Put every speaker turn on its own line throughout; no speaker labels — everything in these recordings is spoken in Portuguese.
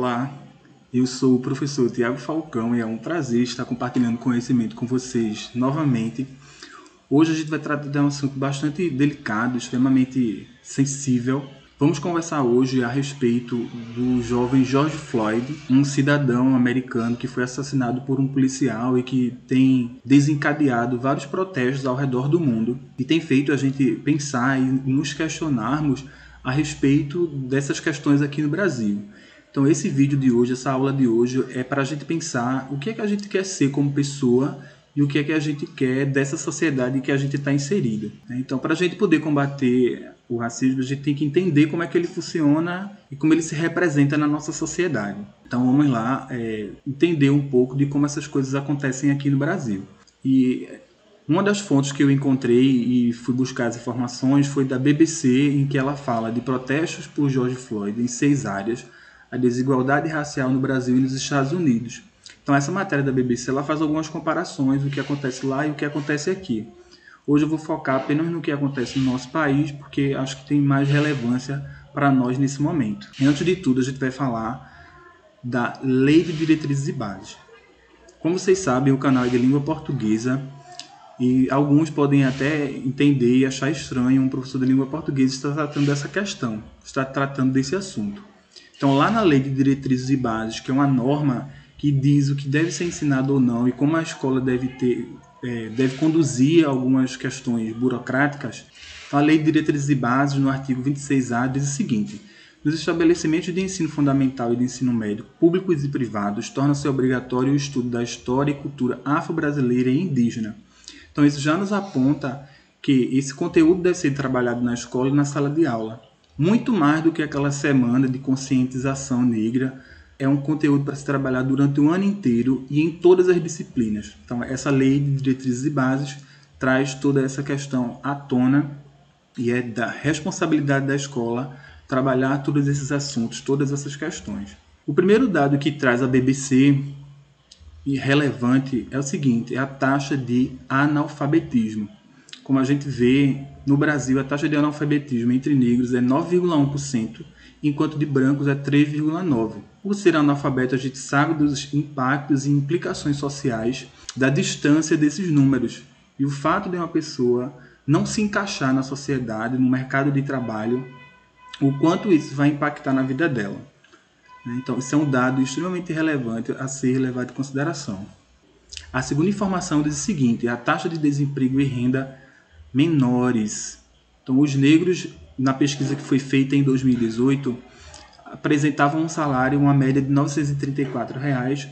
Olá, eu sou o professor Tiago Falcão e é um prazer estar compartilhando conhecimento com vocês novamente. Hoje a gente vai tratar de um assunto bastante delicado, extremamente sensível. Vamos conversar hoje a respeito do jovem George Floyd, um cidadão americano que foi assassinado por um policial e que tem desencadeado vários protestos ao redor do mundo e tem feito a gente pensar e nos questionarmos a respeito dessas questões aqui no Brasil. Então esse vídeo de hoje, essa aula de hoje é para a gente pensar o que é que a gente quer ser como pessoa e o que é que a gente quer dessa sociedade que a gente está inserido. Então, para a gente poder combater o racismo, a gente tem que entender como é que ele funciona e como ele se representa na nossa sociedade. Então, vamos lá entender um pouco de como essas coisas acontecem aqui no Brasil. E uma das fontes que eu encontrei e fui buscar as informações foi da BBC, em que ela fala de protestos por George Floyd em 6 áreas, a desigualdade racial no Brasil e nos Estados Unidos. Então essa matéria da BBC ela faz algumas comparações do que acontece lá e o que acontece aqui. Hoje eu vou focar apenas no que acontece no nosso país, porque acho que tem mais relevância para nós nesse momento. E antes de tudo, a gente vai falar da Lei de Diretrizes e Bases. Como vocês sabem, o canal é de língua portuguesa e alguns podem até entender e achar estranho um professor de língua portuguesa estar tratando dessa questão, estar tratando desse assunto. Então lá na Lei de Diretrizes e Bases, que é uma norma que diz o que deve ser ensinado ou não e como a escola deve conduzir algumas questões burocráticas, a Lei de Diretrizes e Bases, no artigo 26A, diz o seguinte: nos estabelecimentos de ensino fundamental e de ensino médio, públicos e privados, torna-se obrigatório o estudo da história e cultura afro-brasileira e indígena. Então isso já nos aponta que esse conteúdo deve ser trabalhado na escola e na sala de aula. Muito mais do que aquela semana de conscientização negra, é um conteúdo para se trabalhar durante um ano inteiro e em todas as disciplinas. Então, essa Lei de Diretrizes e Bases traz toda essa questão à tona e é da responsabilidade da escola trabalhar todos esses assuntos, todas essas questões. O primeiro dado que traz a BBC e relevante é o seguinte: é a taxa de analfabetismo. Como a gente vê no Brasil, a taxa de analfabetismo entre negros é 9,1%, enquanto de brancos é 3,9%. Por ser analfabeto, a gente sabe dos impactos e implicações sociais da distância desses números. E o fato de uma pessoa não se encaixar na sociedade, no mercado de trabalho, o quanto isso vai impactar na vida dela. Então, isso é um dado extremamente relevante a ser levado em consideração. A segunda informação diz o seguinte: a taxa de desemprego e renda menores. Então, os negros, na pesquisa que foi feita em 2018, apresentavam um salário, uma média de R$ 934,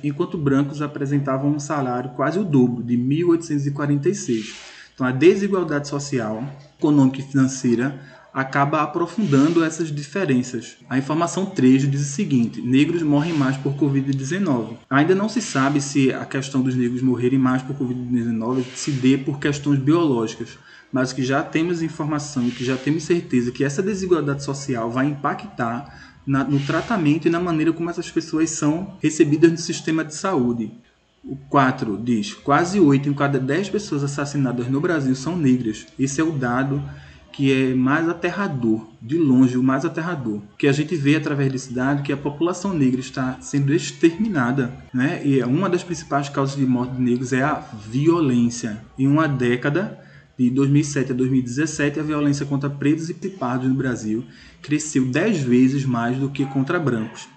enquanto brancos apresentavam um salário quase o dobro, de R$ 1.846. Então, a desigualdade social, econômica e financeira acaba aprofundando essas diferenças. A informação 3 diz o seguinte: negros morrem mais por Covid-19. Ainda não se sabe se a questão dos negros morrerem mais por Covid-19 se dê por questões biológicas, mas que já temos informação, que já temos certeza que essa desigualdade social vai impactar no tratamento e na maneira como essas pessoas são recebidas no sistema de saúde. O 4 diz: quase 8 em cada 10 pessoas assassinadas no Brasil são negras. Esse é o dado que é mais aterrador, de longe o mais aterrador, que a gente vê através desse dado que a população negra está sendo exterminada, né? E uma das principais causas de morte de negros é a violência. Em uma década, de 2007 a 2017, a violência contra pretos e pardos no Brasil cresceu 10 vezes mais do que contra brancos.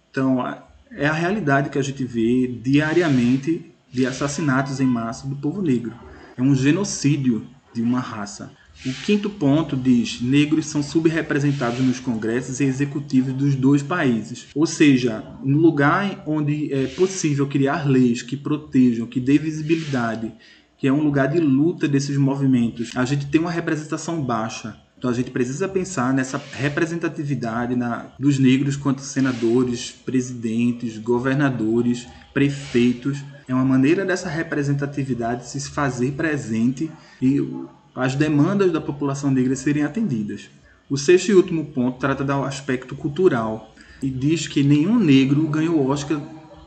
Então, é a realidade que a gente vê diariamente de assassinatos em massa do povo negro. É um genocídio de uma raça. O 5º ponto diz: negros são subrepresentados nos congressos e executivos dos 2 países. Ou seja, no lugar onde é possível criar leis que protejam, que dê visibilidade, que é um lugar de luta desses movimentos, a gente tem uma representação baixa. Então a gente precisa pensar nessa representatividade dos negros quanto senadores, presidentes, governadores, prefeitos. É uma maneira dessa representatividade se fazer presente e as demandas da população negra serem atendidas. O 6º e último ponto trata do aspecto cultural e diz que nenhum negro ganhou o Oscar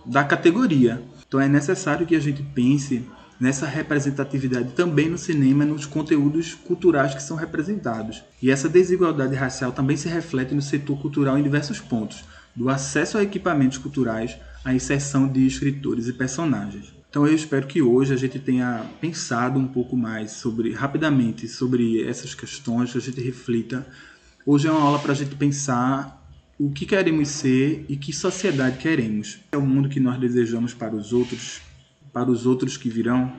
da categoria. Então é necessário que a gente pense nessa representatividade também no cinema e nos conteúdos culturais que são representados. E essa desigualdade racial também se reflete no setor cultural em diversos pontos. do acesso a equipamentos culturais à inserção de escritores e personagens. Então eu espero que hoje a gente tenha pensado um pouco mais rapidamente sobre essas questões, que a gente reflita. Hoje é uma aula para a gente pensar o que queremos ser e que sociedade queremos. É o mundo que nós desejamos para os outros que virão.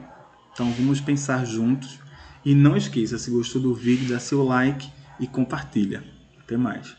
Então vamos pensar juntos. E não esqueça, se gostou do vídeo, dá seu like e compartilha. Até mais.